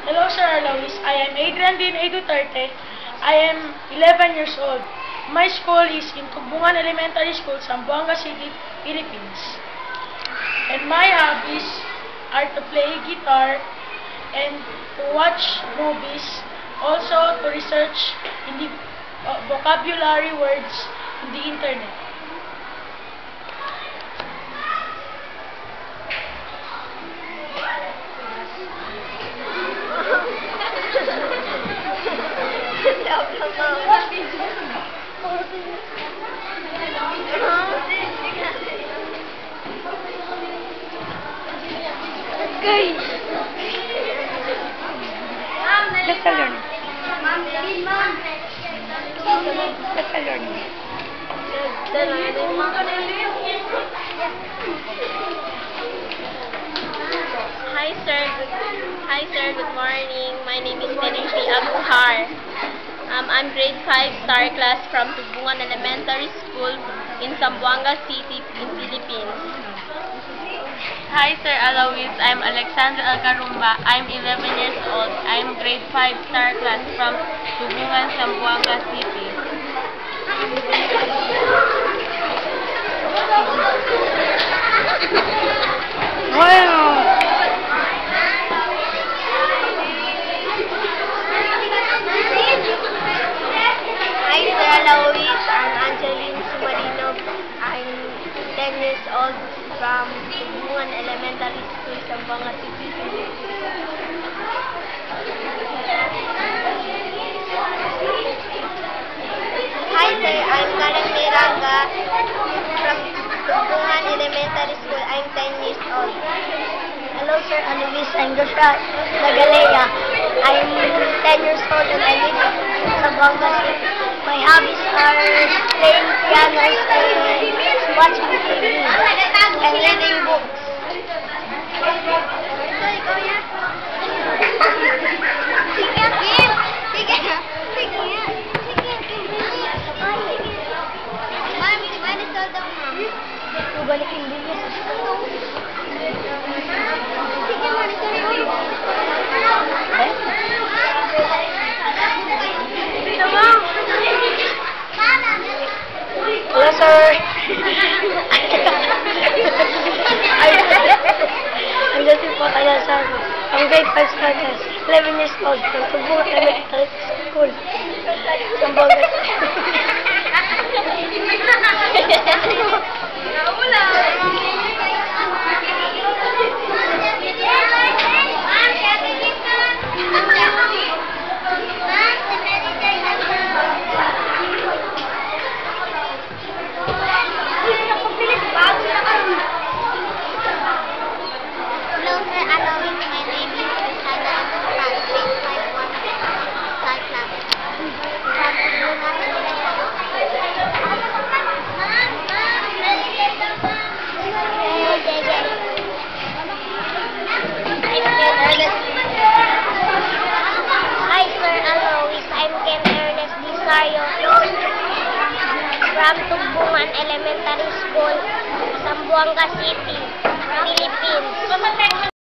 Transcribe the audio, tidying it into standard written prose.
Hello, Sir Alois. I am Adrian Dean A. Duterte. I am 11 years old. My school is in Tugbungan Elementary School, Zamboanga City, Philippines. And my hobbies are to play guitar and to watch movies, also to research in the vocabulary words in the internet. Guys, let's learn. Let's learn. Hi sir, good morning. My name is Benigni Abuhar. I'm grade 5 star class from Tugbungan Elementary School in Zamboanga City, in Philippines. Hi Sir Alois, I'm Alexandra Algarumba. I'm 11 years old. I'm grade 5 star class from Tugbungan, Zamboanga City. Hi Sir Alois, I'm Angeline Sumarinov. I'm 10 years old from Tugbungan Elementary School, Zamboanga City, Hi sir, I'm Karen Miranga from Tugbungan Elementary School. I'm 10 years old. Hello, Sir Alois. I'm Joshua Nagalea. I'm 10 years old and I live in Zamboanga City. My hobbies are playing piano and watching TV and reading books. Balikin din yan. Hello, sir. I'm Jesse Patayasan. I'm grade 5 student, 11 years old, from Tugbungan Elementary School, Zamboanga. Hi Sir Alois, I'm Ken Ernest Disario from Tugbungan Elementary School, Zamboanga City, Philippines.